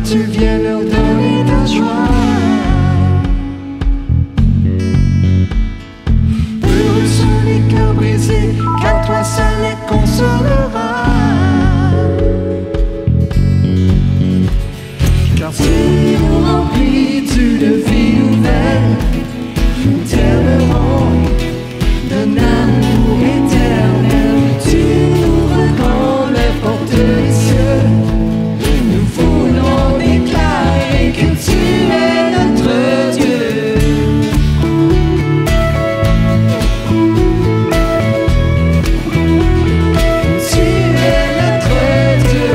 Tu viens leur donner ta joie. Heureux sont les cœurs brisés, car toi seul les consolera. Car tu nous remplis d'une vie nouvelle, nous t'aimerons d'un amour éternel. Tu ouvres grand les portes des cieux. Nous voulons déclarer que tu es notre Dieu. Tu es notre Dieu.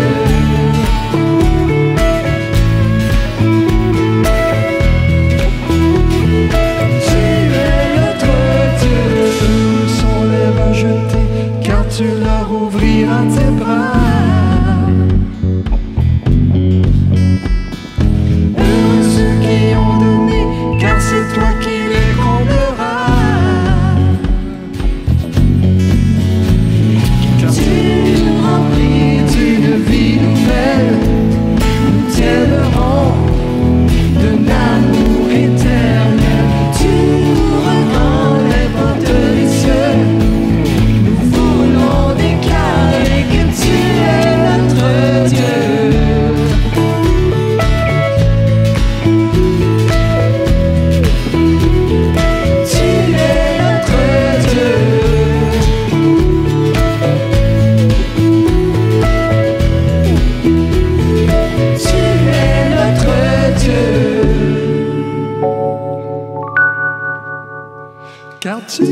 Tu es notre Dieu. Nous sont les rejetés, car tu leur ouvriras tes bras. C'est toi qui les rendras. Car tu nous remplis d'une vie nouvelle, nous t'aimerons d'un amour éternel. Tu ouvres grand les portes des cieux. Nous voulons déclarer que tu es notre Dieu. Car tu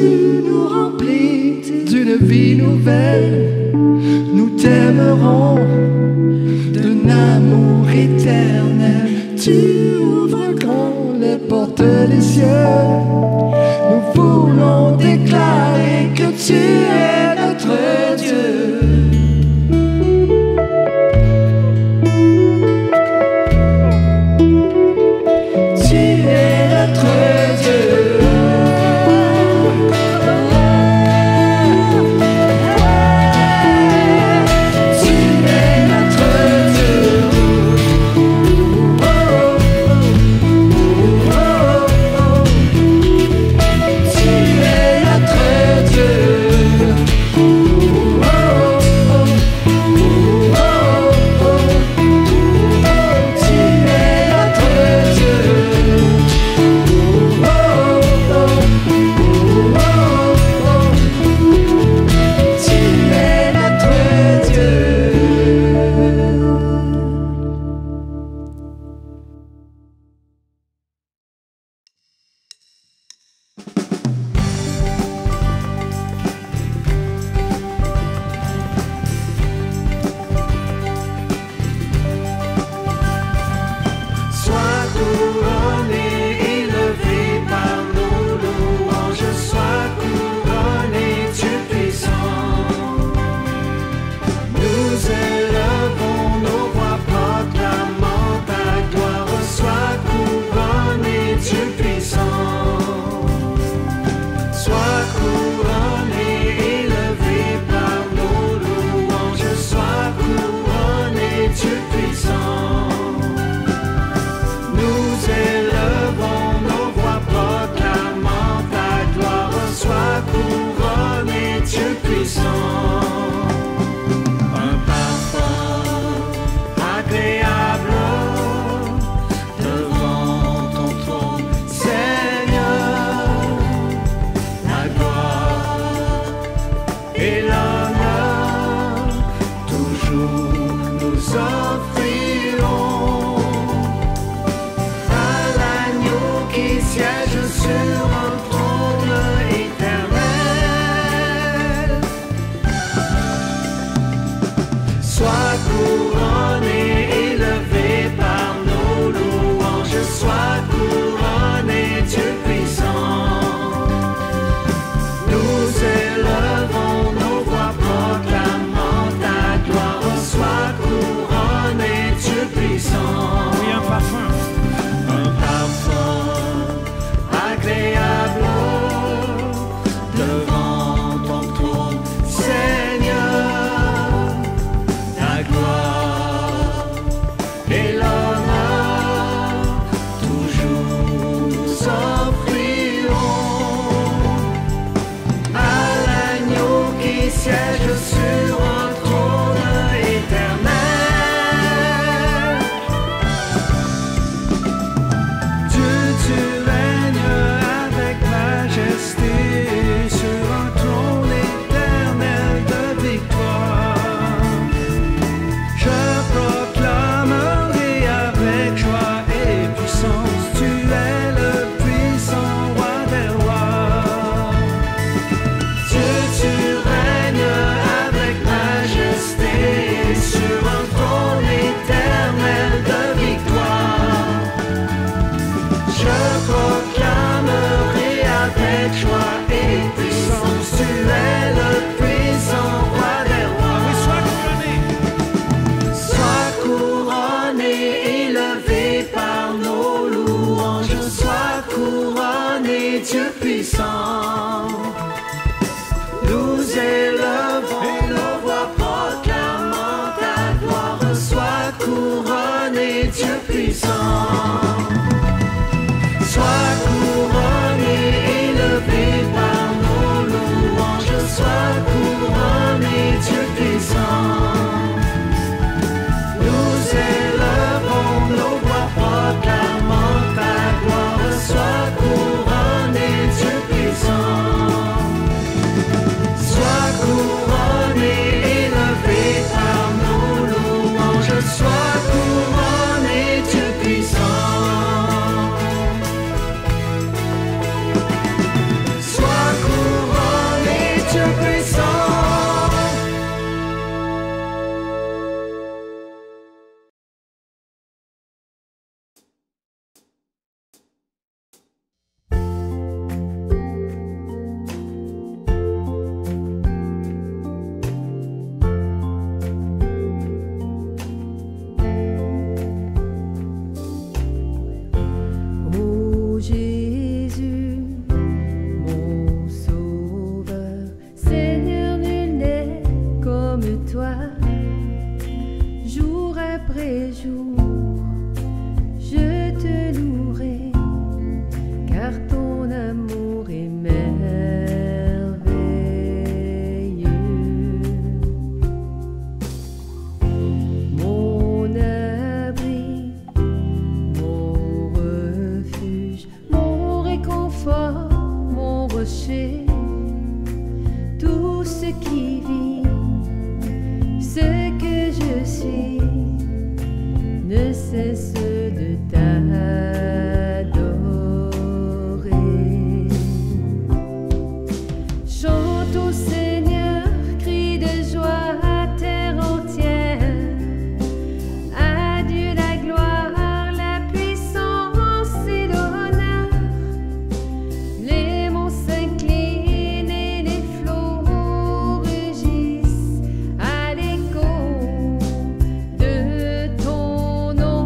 nous remplis d'une vie nouvelle, nous t'aimerons d'un amour éternel. Tu ouvres grand les portes des cieux. Nous voulons déclarer que tu es notre Dieu. Dieu. es le puissant roi des rois. Oui, Sois couronné, élevé par nos louanges. Sois couronné, Dieu puissant. Nous élevons nos voix proclamant ta gloire. Sois couronné, Dieu puissant. Sois couronné, élevé par nos louanges. Sois couronné, Dieu puissant. Nous élevons nos voix proclamant ta gloire. Sois couronné, Dieu puissant. Sois couronné, élevé par nos louanges. Sois couronné, Dieu puissant. Sois couronné, Dieu puissant. Ô Jésus, mon sauveur, Seigneur, nul n'est comme toi. Jour après jour, je te louerai, car ton amour est merveilleux. Mon abri, mon refuge, mon réconfort, mon rocher, tout ce qui vit, ce que je suis, ne cesse de t'adorer. Chante au Seigneur, crie de joie à terre entière. À Dieu la gloire, la puissance et l'honneur. Les monts s'inclinent et les flots rugissent à l'écho de ton nom.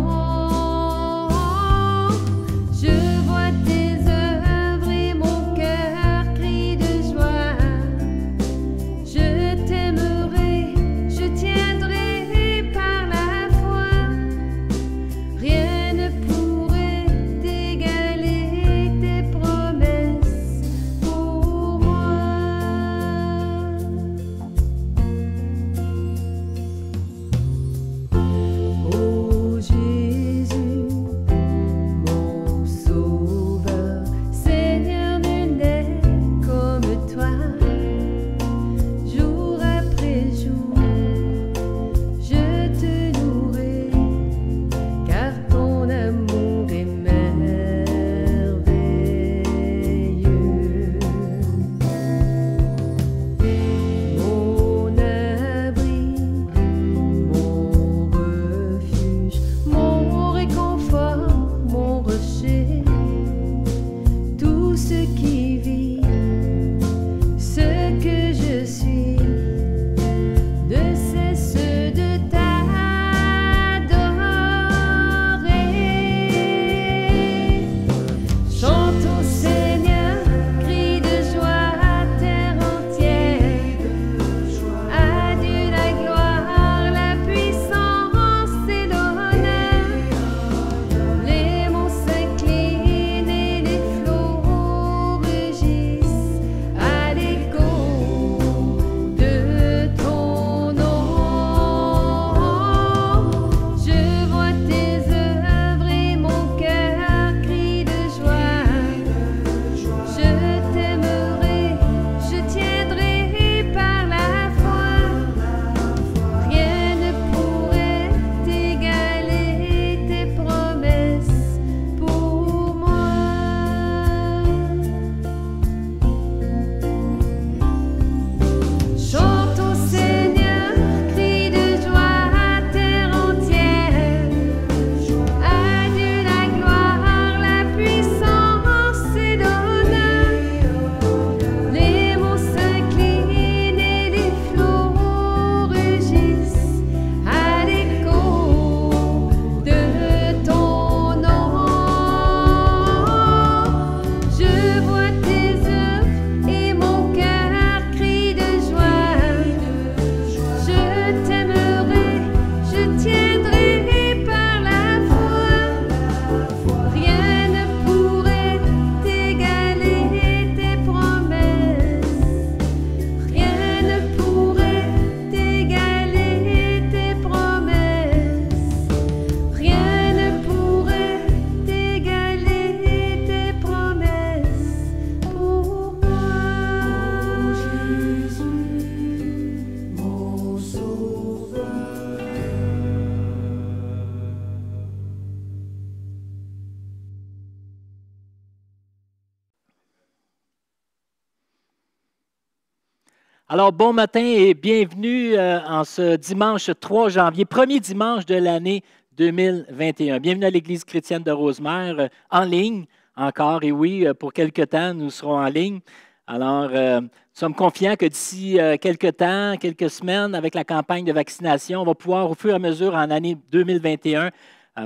Alors, bon matin et bienvenue en ce dimanche 3 janvier, premier dimanche de l'année 2021. Bienvenue à l'Église chrétienne de Rosemère, en ligne encore. Et oui, pour quelque temps, nous serons en ligne. Alors, nous sommes confiants que d'ici quelques temps, quelques semaines, avec la campagne de vaccination, on va pouvoir, au fur et à mesure, en année 2021,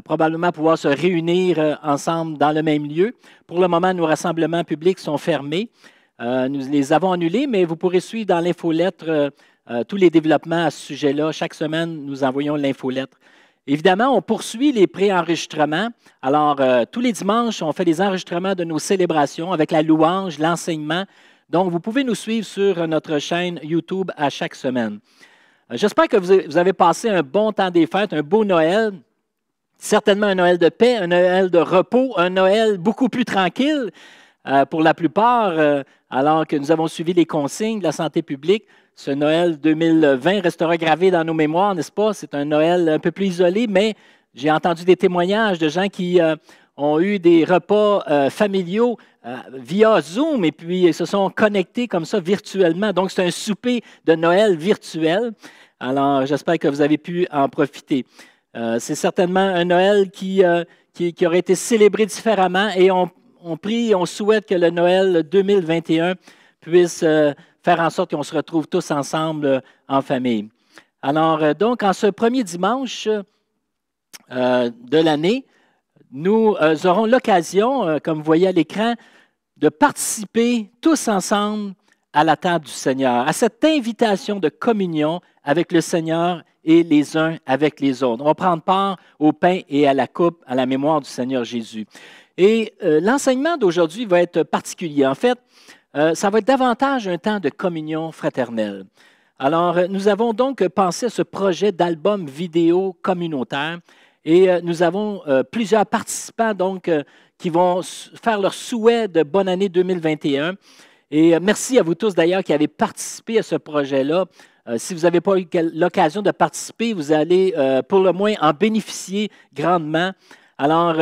probablement pouvoir se réunir ensemble dans le même lieu. Pour le moment, nos rassemblements publics sont fermés. Nous les avons annulés, mais vous pourrez suivre dans l'infolettre tous les développements à ce sujet-là. Chaque semaine, nous envoyons l'infolettre. Évidemment, on poursuit les pré-enregistrements. Alors, tous les dimanches, on fait des enregistrements de nos célébrations avec la louange, l'enseignement. Donc, vous pouvez nous suivre sur notre chaîne YouTube à chaque semaine. J'espère que vous avez passé un bon temps des fêtes, un beau Noël. Certainement un Noël de paix, un Noël de repos, un Noël beaucoup plus tranquille. Pour la plupart, alors que nous avons suivi les consignes de la santé publique, ce Noël 2020 restera gravé dans nos mémoires, n'est-ce pas? C'est un Noël un peu plus isolé, mais j'ai entendu des témoignages de gens qui ont eu des repas familiaux via Zoom et puis se sont connectés comme ça virtuellement. Donc, c'est un souper de Noël virtuel. Alors, j'espère que vous avez pu en profiter. C'est certainement un Noël qui aurait été célébré différemment et on prie et on souhaite que le Noël 2021 puisse faire en sorte qu'on se retrouve tous ensemble en famille. Alors, donc, en ce premier dimanche de l'année, nous aurons l'occasion, comme vous voyez à l'écran, de participer tous ensemble à la table du Seigneur, à cette invitation de communion avec le Seigneur et les uns avec les autres. On va prendre part au pain et à la coupe à la mémoire du Seigneur Jésus. Et l'enseignement d'aujourd'hui va être particulier. En fait, ça va être davantage un temps de communion fraternelle. Alors, nous avons donc pensé à ce projet d'album vidéo communautaire et nous avons plusieurs participants donc, qui vont faire leur souhait de bonne année 2021. Et merci à vous tous d'ailleurs qui avez participé à ce projet-là. Si vous n'avez pas eu l'occasion de participer, vous allez pour le moins en bénéficier grandement. Alors,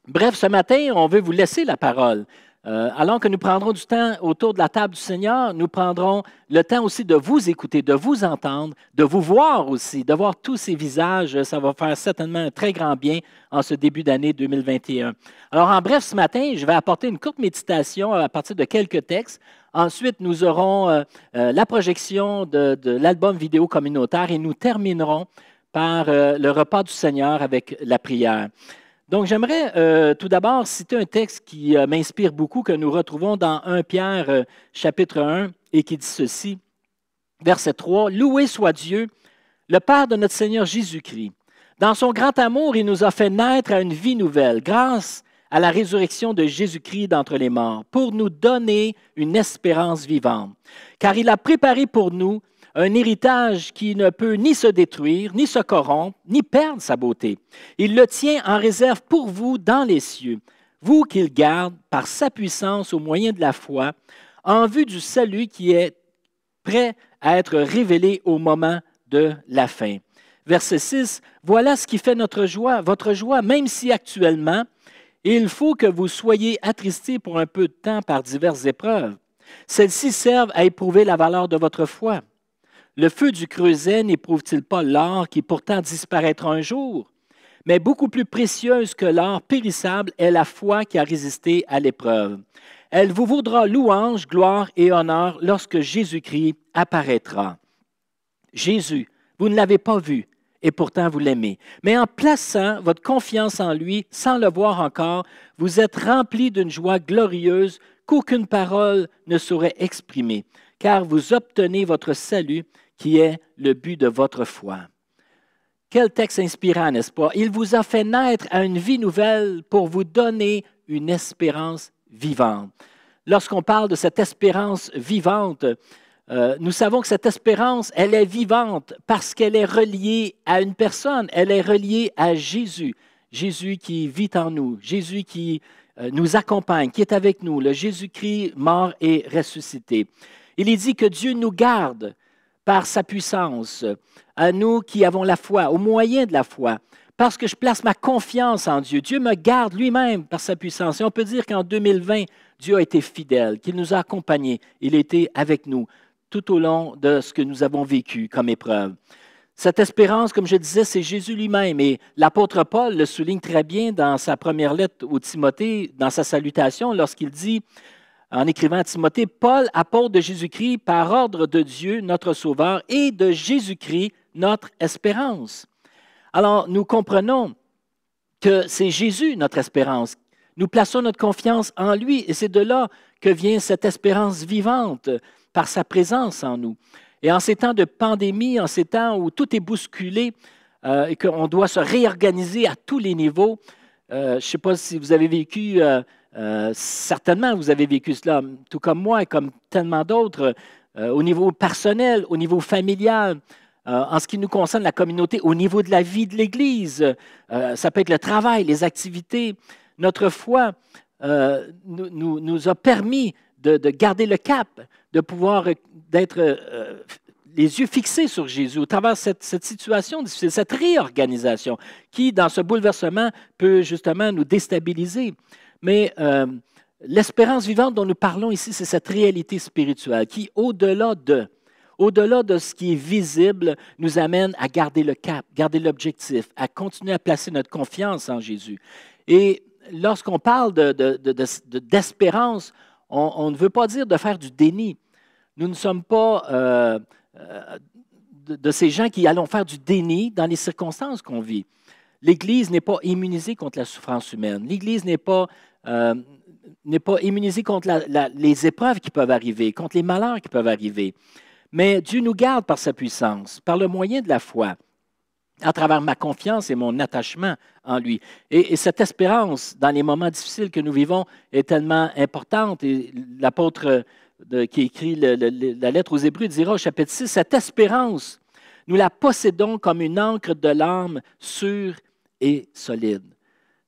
bref, ce matin, on veut vous laisser la parole. Alors que nous prendrons du temps autour de la table du Seigneur, nous prendrons le temps aussi de vous écouter, de vous entendre, de vous voir aussi, de voir tous ces visages. Ça va faire certainement un très grand bien en ce début d'année 2021. Alors, en bref, ce matin, je vais apporter une courte méditation à partir de quelques textes. Ensuite, nous aurons la projection de l'album vidéo communautaire et nous terminerons par le repas du Seigneur avec la prière. Donc, j'aimerais tout d'abord citer un texte qui m'inspire beaucoup, que nous retrouvons dans 1 Pierre, chapitre 1, et qui dit ceci, verset 3, « Loué soit Dieu, le Père de notre Seigneur Jésus-Christ. Dans son grand amour, il nous a fait naître à une vie nouvelle, grâce à la résurrection de Jésus-Christ d'entre les morts, pour nous donner une espérance vivante. Car il a préparé pour nous un héritage qui ne peut ni se détruire, ni se corrompre, ni perdre sa beauté. Il le tient en réserve pour vous dans les cieux, vous qu'il garde par sa puissance au moyen de la foi, en vue du salut qui est prêt à être révélé au moment de la fin. » Verset 6, « Voilà ce qui fait notre joie, votre joie, même si actuellement, il faut que vous soyez attristés pour un peu de temps par diverses épreuves. Celles-ci servent à éprouver la valeur de votre foi. Le feu du creuset n'éprouve-t-il pas l'or qui pourtant disparaîtra un jour? Mais beaucoup plus précieuse que l'or périssable est la foi qui a résisté à l'épreuve. Elle vous vaudra louange, gloire et honneur lorsque Jésus-Christ apparaîtra. Jésus, vous ne l'avez pas vu et pourtant vous l'aimez. Mais en plaçant votre confiance en lui, sans le voir encore, vous êtes remplis d'une joie glorieuse qu'aucune parole ne saurait exprimer, car vous obtenez votre salut qui est le but de votre foi. » Quel texte inspirant, n'est-ce pas? Il vous a fait naître à une vie nouvelle pour vous donner une espérance vivante. Lorsqu'on parle de cette espérance vivante, nous savons que cette espérance, elle est vivante parce qu'elle est reliée à une personne, elle est reliée à Jésus. Jésus qui vit en nous, Jésus qui nous accompagne, qui est avec nous, le Jésus-Christ mort et ressuscité. Il est dit que Dieu nous garde par sa puissance, à nous qui avons la foi, au moyen de la foi, parce que je place ma confiance en Dieu. Dieu me garde lui-même par sa puissance. Et on peut dire qu'en 2020, Dieu a été fidèle, qu'il nous a accompagnés, il était avec nous tout au long de ce que nous avons vécu comme épreuve. Cette espérance, comme je disais, c'est Jésus lui-même. Et l'apôtre Paul le souligne très bien dans sa première lettre au Timothée, dans sa salutation, lorsqu'il dit, en écrivant à Timothée, « Paul, apôtre de Jésus-Christ, par ordre de Dieu, notre Sauveur, et de Jésus-Christ, notre espérance. » Alors, nous comprenons que c'est Jésus, notre espérance. Nous plaçons notre confiance en lui, et c'est de là que vient cette espérance vivante par sa présence en nous. Et en ces temps de pandémie, en ces temps où tout est bousculé et qu'on doit se réorganiser à tous les niveaux, je ne sais pas si vous avez vécu, certainement vous avez vécu cela, tout comme moi et comme tellement d'autres, au niveau personnel, au niveau familial, en ce qui nous concerne la communauté, au niveau de la vie de l'Église. Ça peut être le travail, les activités. Notre foi nous a permis de garder le cap, de pouvoir d'être les yeux fixés sur Jésus au travers de cette situation difficile, cette réorganisation qui, dans ce bouleversement, peut justement nous déstabiliser. Mais l'espérance vivante dont nous parlons ici, c'est cette réalité spirituelle qui, au-delà de ce qui est visible, nous amène à garder le cap, garder l'objectif, à continuer à placer notre confiance en Jésus. Et lorsqu'on parle d'espérance, on ne veut pas dire de faire du déni. Nous ne sommes pas de ces gens qui allons faire du déni dans les circonstances qu'on vit. L'Église n'est pas immunisée contre la souffrance humaine. L'Église n'est pas immunisée contre les épreuves qui peuvent arriver, contre les malheurs qui peuvent arriver. Mais Dieu nous garde par sa puissance, par le moyen de la foi, à travers ma confiance et mon attachement en lui. Et cette espérance dans les moments difficiles que nous vivons est tellement importante. Et l'apôtre qui écrit la lettre aux Hébreux dira au chapitre 6, « Cette espérance, nous la possédons comme une ancre de l'âme sûre et solide. »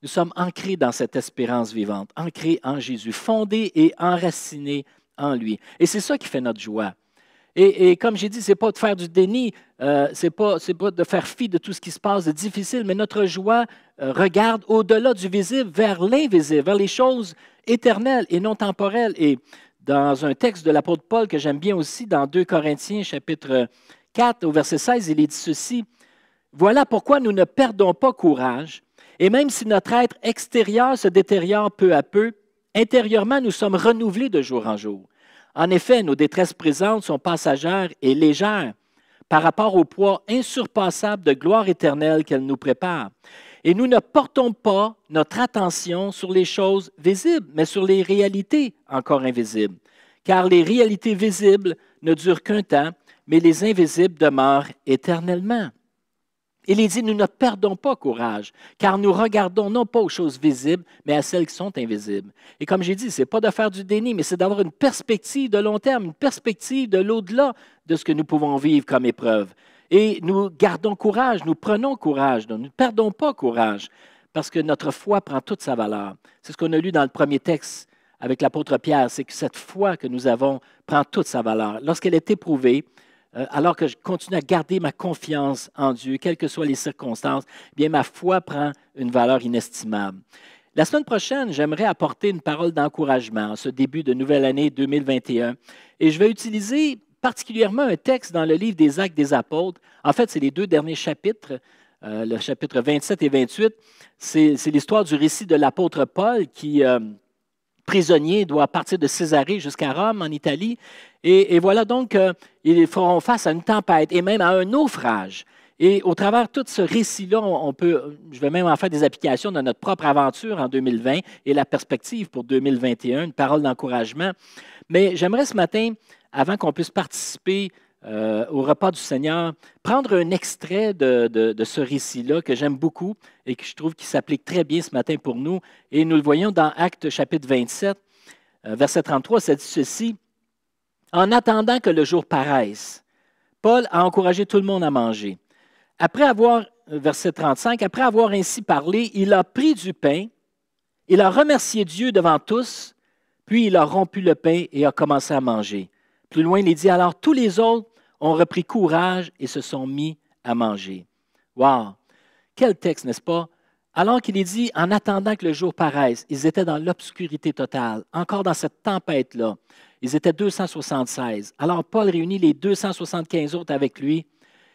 Nous sommes ancrés dans cette espérance vivante, ancrés en Jésus, fondés et enracinés en lui. Et c'est ça qui fait notre joie. Et comme j'ai dit, ce n'est pas de faire du déni, ce n'est pas de faire fi de tout ce qui se passe de difficile, mais notre joie regarde au-delà du visible vers l'invisible, vers les choses éternelles et non temporelles. Et dans un texte de l'apôtre Paul que j'aime bien aussi, dans 2 Corinthiens, chapitre 4, au verset 16, il est dit ceci, « Voilà pourquoi nous ne perdons pas courage, et même si notre être extérieur se détériore peu à peu, intérieurement, nous sommes renouvelés de jour en jour. En effet, nos détresses présentes sont passagères et légères par rapport au poids insurpassable de gloire éternelle qu'elle nous prépare. Et nous ne portons pas notre attention sur les choses visibles, mais sur les réalités encore invisibles. Car les réalités visibles ne durent qu'un temps, mais les invisibles demeurent éternellement. » Il est dit, nous ne perdons pas courage, car nous regardons non pas aux choses visibles, mais à celles qui sont invisibles. Et comme j'ai dit, ce n'est pas de faire du déni, mais c'est d'avoir une perspective de long terme, une perspective de l'au-delà de ce que nous pouvons vivre comme épreuve. Et nous gardons courage, nous prenons courage, nous ne perdons pas courage, parce que notre foi prend toute sa valeur. C'est ce qu'on a lu dans le premier texte avec l'apôtre Pierre, c'est que cette foi que nous avons prend toute sa valeur. Lorsqu'elle est éprouvée, alors que je continue à garder ma confiance en Dieu, quelles que soient les circonstances, eh bien ma foi prend une valeur inestimable. La semaine prochaine, j'aimerais apporter une parole d'encouragement en ce début de nouvelle année 2021. Et je vais utiliser particulièrement un texte dans le livre des Actes des Apôtres. En fait, c'est les 2 derniers chapitres, le chapitre 27 et 28. C'est l'histoire du récit de l'apôtre Paul qui, prisonnier, doit partir de Césarée jusqu'à Rome, en Italie. Et voilà donc, ils feront face à une tempête et même à un naufrage. Et au travers de tout ce récit-là, je vais même en faire des applications dans notre propre aventure en 2020 et la perspective pour 2021, une parole d'encouragement. Mais j'aimerais ce matin, avant qu'on puisse participer au repas du Seigneur, prendre un extrait de ce récit-là que j'aime beaucoup et que je trouve qui s'applique très bien ce matin pour nous. Et nous le voyons dans Actes chapitre 27, verset 33, ça dit ceci. « En attendant que le jour paraisse, Paul a encouragé tout le monde à manger. Verset 35, après avoir ainsi parlé, il a pris du pain, il a remercié Dieu devant tous, puis il a rompu le pain et a commencé à manger. Plus loin, il est dit, alors tous les autres ont repris courage et se sont mis à manger. » Wow! Quel texte, n'est-ce pas? Alors qu'il est dit, en attendant que le jour paraisse, ils étaient dans l'obscurité totale, encore dans cette tempête-là. Ils étaient 276. Alors Paul réunit les 275 autres avec lui.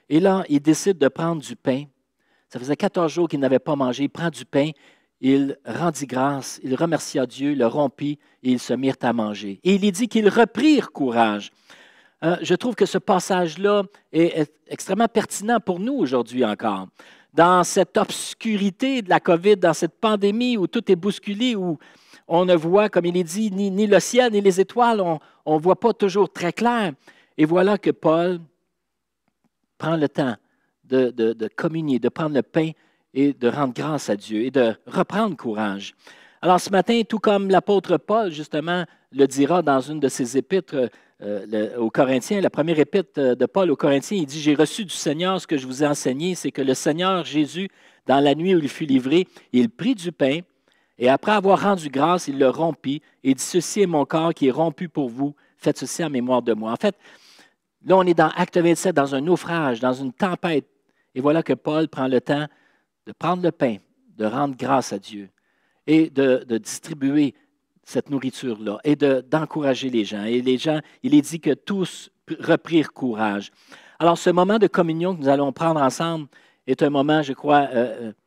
Et là, il décide de prendre du pain. Ça faisait 14 jours qu'il n'avait pas mangé. Il prend du pain, il rendit grâce, il remercia Dieu, le rompit et ils se mirent à manger. Et il est dit qu'ils reprirent courage. Je trouve que ce passage-là est extrêmement pertinent pour nous aujourd'hui encore. Dans cette obscurité de la COVID, dans cette pandémie où tout est bousculé, où on ne voit, comme il est dit, ni le ciel ni les étoiles, on ne voit pas toujours très clair. Et voilà que Paul prend le temps de communier, de prendre le pain et de rendre grâce à Dieu et de reprendre courage. Alors ce matin, tout comme l'apôtre Paul, justement, le dira dans une de ses épîtres aux Corinthiens, la première épître de Paul aux Corinthiens, il dit « J'ai reçu du Seigneur ce que je vous ai enseigné, c'est que le Seigneur Jésus, dans la nuit où il fut livré, il prit du pain et après avoir rendu grâce, il le rompit et dit « Ceci est mon corps qui est rompu pour vous, faites ceci en mémoire de moi. » En fait, là, on est dans Acte 27, dans un naufrage, dans une tempête. Et voilà que Paul prend le temps de prendre le pain, de rendre grâce à Dieu et de distribuer cette nourriture-là et d'encourager les gens. Et les gens, il est dit que tous reprirent courage. Alors, ce moment de communion que nous allons prendre ensemble est un moment, je crois,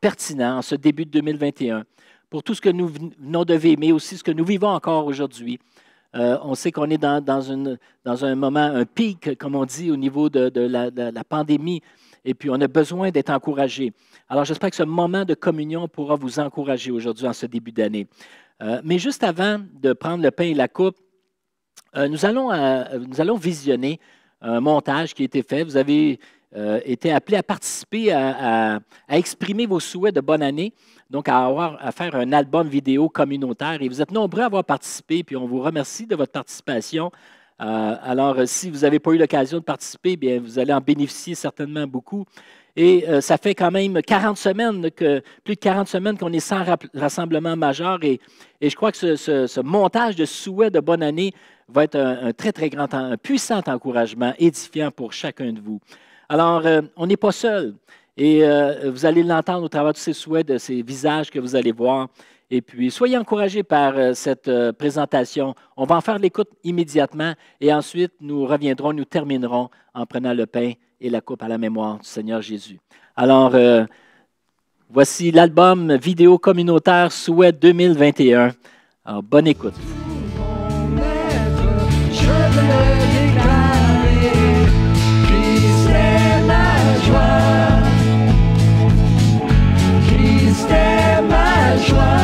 pertinent en ce début de 2021 pour tout ce que nous venons de vivre, mais aussi ce que nous vivons encore aujourd'hui. On sait qu'on est dans un moment, un pic, comme on dit, au niveau de la pandémie, et puis on a besoin d'être encouragé. Alors, j'espère que ce moment de communion pourra vous encourager aujourd'hui en ce début d'année. Mais juste avant de prendre le pain et la coupe, nous allons visionner un montage qui a été fait. Vous avez été appelés à participer, à exprimer vos souhaits de bonne année, donc à faire un album vidéo communautaire. Et vous êtes nombreux à avoir participé, puis on vous remercie de votre participation. Alors, si vous n'avez pas eu l'occasion de participer, bien, vous allez en bénéficier certainement beaucoup. Et ça fait quand même 40 semaines, plus de 40 semaines qu'on est sans rassemblement majeur. Et je crois que ce montage de souhaits de bonne année va être un très, très grand, un puissant encouragement, édifiant pour chacun de vous. Alors, on n'est pas seul. Et vous allez l'entendre au travers de ces souhaits, de ces visages que vous allez voir. Et puis, soyez encouragés par cette présentation. On va en faire l'écoute immédiatement et ensuite, nous reviendrons, nous terminerons en prenant le pain et la coupe à la mémoire du Seigneur Jésus. Alors, voici l'album vidéo communautaire Souhait 2021. Alors, bonne écoute. Mon maître, je veux le déclarer. Christ est ma joie. Christ est ma joie.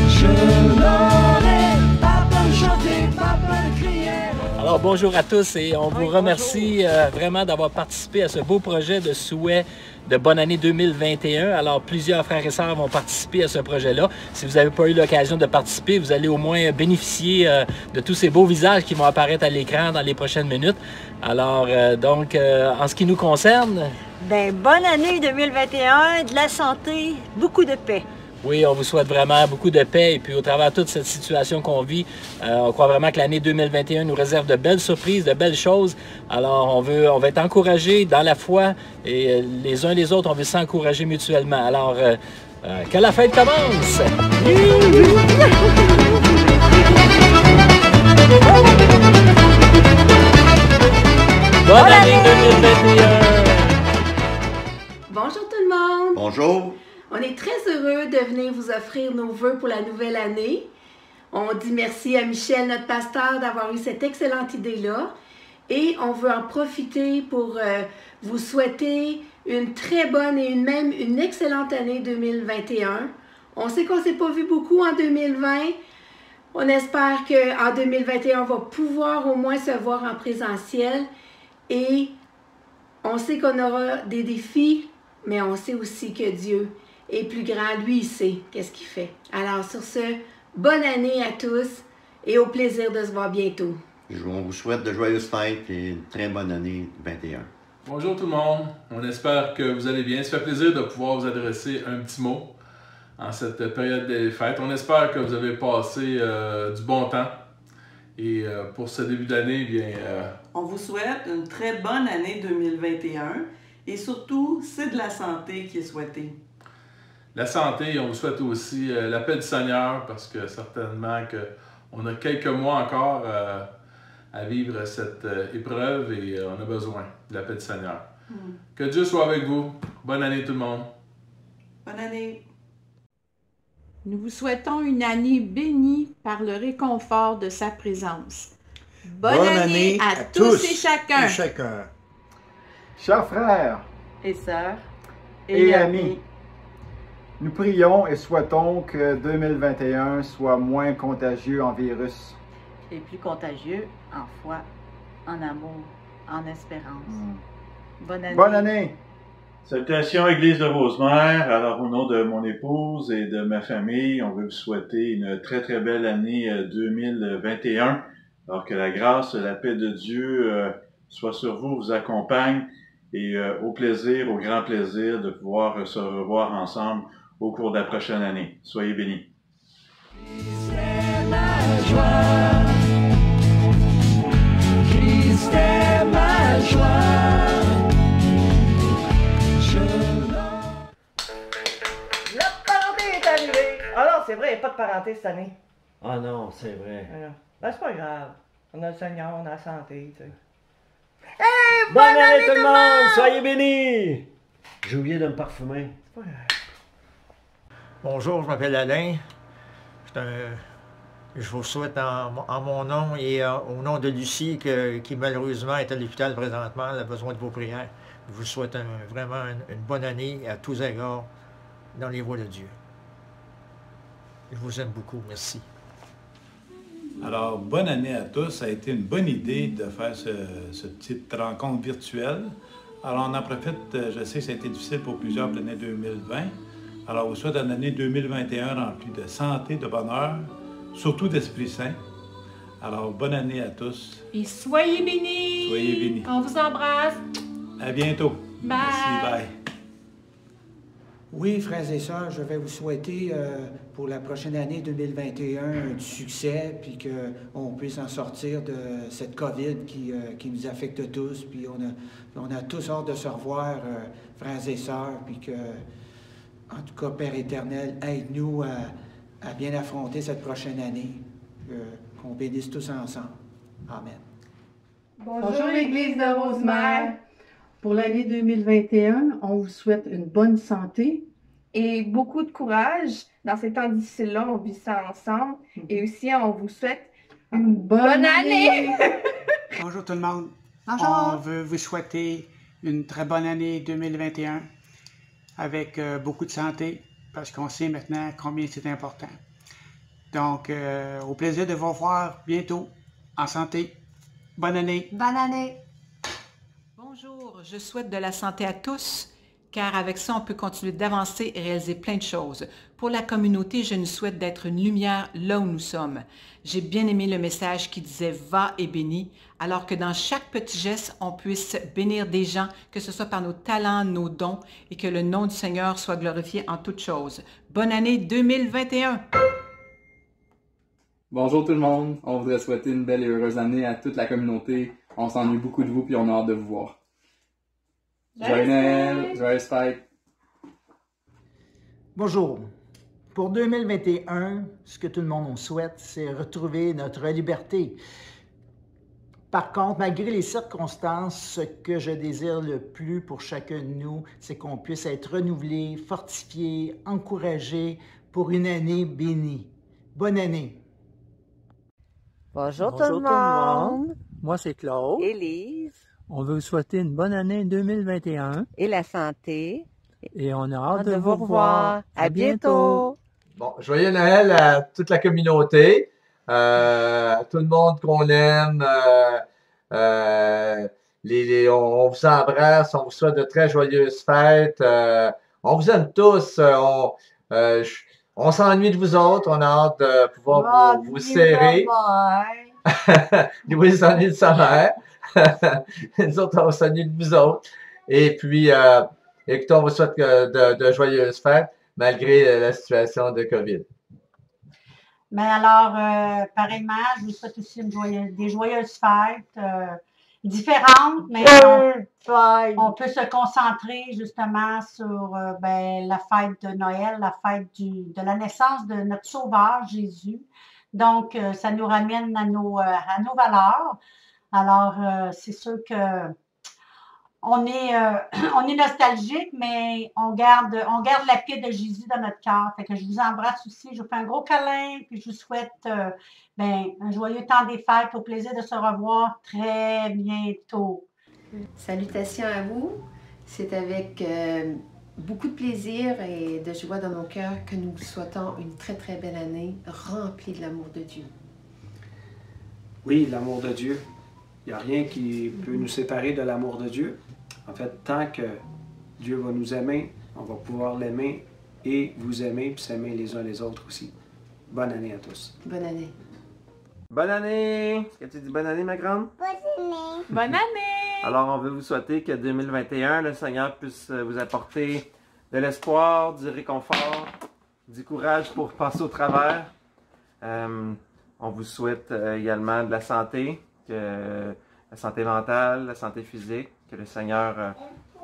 Je n'aurai pas peur de chanter, pas peur de crier. Alors, bonjour à tous et on vous remercie vraiment d'avoir participé à ce beau projet de souhait de bonne année 2021. Alors, plusieurs frères et sœurs vont participer à ce projet-là. Si vous n'avez pas eu l'occasion de participer, vous allez au moins bénéficier de tous ces beaux visages qui vont apparaître à l'écran dans les prochaines minutes. Alors, en ce qui nous concerne... Bien, bonne année 2021, de la santé, beaucoup de paix. Oui, on vous souhaite vraiment beaucoup de paix et puis au travers de toute cette situation qu'on vit, on croit vraiment que l'année 2021 nous réserve de belles surprises, de belles choses. Alors, on va être encouragés dans la foi et les uns les autres, on veut s'encourager mutuellement. Alors, que la fête commence! Bonne année 2021! Bonjour tout le monde! Bonjour. On est très heureux de venir vous offrir nos vœux pour la nouvelle année. On dit merci à Michel, notre pasteur, d'avoir eu cette excellente idée-là. Et on veut en profiter pour vous souhaiter une très bonne et même une excellente année 2021. On sait qu'on ne s'est pas vu beaucoup en 2020. On espère qu'en 2021, on va pouvoir au moins se voir en présentiel. Et on sait qu'on aura des défis, mais on sait aussi que Dieu est plus grand. Lui, il sait qu'est-ce qu'il fait. Alors, sur ce, bonne année à tous et au plaisir de se voir bientôt. On vous souhaite de joyeuses fêtes et une très bonne année 2021. Bonjour tout le monde, on espère que vous allez bien. Ça fait plaisir de pouvoir vous adresser un petit mot en cette période des fêtes. On espère que vous avez passé du bon temps. Et pour ce début d'année, bien... On vous souhaite une très bonne année 2021 et surtout, c'est de la santé qui est souhaitée. La santé, on vous souhaite aussi la paix du Seigneur parce que certainement On a quelques mois encore à vivre cette épreuve et on a besoin de la paix du Seigneur. Que Dieu soit avec vous. Bonne année tout le monde. Bonne année. Nous vous souhaitons une année bénie par le réconfort de sa présence. Bonne année à tous et chacun. Chers frères Et sœurs. et amis, nous prions et souhaitons que 2021 soit moins contagieux en virus. Et plus contagieux en foi, en amour, en espérance. Bonne année. Bonne année! Salutations Église de Rosemère. Alors au nom de mon épouse et de ma famille, on veut vous souhaiter une très très belle année 2021. Alors que la grâce et la paix de Dieu soit sur vous, vous accompagne et au plaisir, au grand plaisir de pouvoir se revoir ensemble au cours de la prochaine année. Soyez bénis. Christ est ma joie. Christ est ma joie. La parenté est arrivée! Ah non, c'est vrai, il n'y a pas de parenté cette année. Ah non, c'est vrai. Ben, c'est pas grave. On a le Seigneur, on a la santé, tu sais. Bonne année tout le monde! Soyez bénis! J'ai oublié de me parfumer. C'est pas grave. Bonjour, je m'appelle Alain. Je vous souhaite en mon nom et au nom de Lucie, qui malheureusement est à l'hôpital présentement, elle a besoin de vos prières. Je vous souhaite vraiment une bonne année à tous égards dans les voies de Dieu. Je vous aime beaucoup. Merci. Alors, bonne année à tous. Ça a été une bonne idée de faire cette petite rencontre virtuelle. Alors, on en profite. Je sais que ça a été difficile pour plusieurs de l'année 2020. Alors, on vous souhaite une année 2021 remplie de santé, de bonheur, surtout d'Esprit Saint. Alors, bonne année à tous. Et soyez bénis. Soyez bénis. On vous embrasse. À bientôt. Bye. Merci, bye. Oui, frères et sœurs, je vais vous souhaiter pour la prochaine année 2021 du succès, puis qu'on puisse en sortir de cette COVID qui nous affecte tous, puis on a tous hâte de se revoir, frères et sœurs, puis que, en tout cas, Père éternel, aide-nous à bien affronter cette prochaine année, qu'on bénisse tous ensemble. Amen. Bonjour l'Église de Rosemère. Pour l'année 2021, on vous souhaite une bonne santé. Et beaucoup de courage. Dans ces temps difficiles-là, on vit ça ensemble. Et aussi, on vous souhaite une bonne année! Bonjour tout le monde. Bonjour. On veut vous souhaiter une très bonne année 2021 avec beaucoup de santé parce qu'on sait maintenant combien c'est important. Donc, au plaisir de vous revoir bientôt en santé. Bonne année. Bonne année. Bonjour, je souhaite de la santé à tous, car avec ça, on peut continuer d'avancer et réaliser plein de choses. Pour la communauté, je nous souhaite d'être une lumière là où nous sommes. J'ai bien aimé le message qui disait « Va et bénis », alors que dans chaque petit geste, on puisse bénir des gens, que ce soit par nos talents, nos dons, et que le nom du Seigneur soit glorifié en toutes choses. Bonne année 2021! Bonjour tout le monde, on voudrait souhaiter une belle et heureuse année à toute la communauté. On s'ennuie beaucoup de vous puis on a hâte de vous voir. Joyeux Noël, joyeuses fêtes. Bonjour. Pour 2021, ce que tout le monde nous souhaite, c'est retrouver notre liberté. Par contre, malgré les circonstances, ce que je désire le plus pour chacun de nous, c'est qu'on puisse être renouvelé, fortifié, encouragé pour une année bénie. Bonne année. Bonjour tout le monde. Moi, c'est Claude. Élise. On veut vous souhaiter une bonne année 2021. Et la santé. Et on a hâte de vous revoir. À bientôt. Bon, joyeux Noël à toute la communauté, à tout le monde qu'on aime. On vous embrasse, on vous souhaite de très joyeuses fêtes. On vous aime tous. On s'ennuie de vous autres, on a hâte de pouvoir vous serrer. Louis s'ennuie de sa mère. Nous autres, on s'ennuie de vous autres. Et puis, écoutez, on vous souhaite de joyeuses fêtes, malgré la situation de COVID. Mais alors, pareillement, je vous souhaite aussi des joyeuses fêtes différentes, mais on peut se concentrer justement sur la fête de Noël, la fête de la naissance de notre Sauveur Jésus. Donc, ça nous ramène à nos valeurs. Alors, c'est sûr que on est nostalgique, mais on garde la paix de Jésus dans notre cœur. Fait que je vous embrasse aussi. Je vous fais un gros câlin, puis je vous souhaite un joyeux temps des fêtes. Au plaisir de se revoir très bientôt. Salutations à vous. C'est avec beaucoup de plaisir et de joie dans nos cœurs que nous vous souhaitons une très très belle année remplie de l'amour de Dieu. Oui, l'amour de Dieu. Il n'y a rien qui peut nous séparer de l'amour de Dieu. En fait, tant que Dieu va nous aimer, on va pouvoir l'aimer et vous aimer puis s'aimer les uns les autres aussi. Bonne année à tous. Bonne année. Bonne année! Est-ce que tu dis bonne année, ma grande? Bonne année! Bonne année! Alors, on veut vous souhaiter que 2021, le Seigneur puisse vous apporter de l'espoir, du réconfort, du courage pour passer au travers. On vous souhaite également de la santé, la santé mentale, la santé physique, que le Seigneur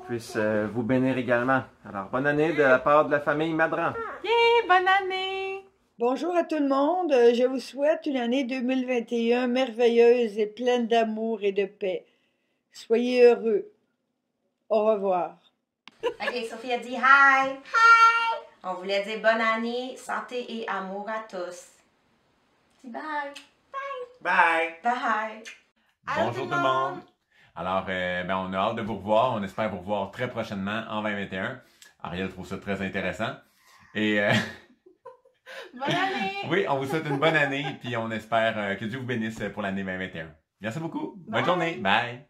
puisse vous bénir également. Alors, bonne année de la part de la famille Madran. Yeah, bonne année! Bonjour à tout le monde. Je vous souhaite une année 2021 merveilleuse et pleine d'amour et de paix. Soyez heureux. Au revoir. OK, Sophie a dit hi. Hi. On voulait dire bonne année, santé et amour à tous. Dis bye. Bye! Bye. Bonjour tout le monde! Alors, on a hâte de vous revoir. On espère vous revoir très prochainement en 2021. Ariel trouve ça très intéressant. Et bonne année! oui, on vous souhaite une bonne année puis on espère que Dieu vous bénisse pour l'année 2021. Merci beaucoup. Bonne journée. Bye!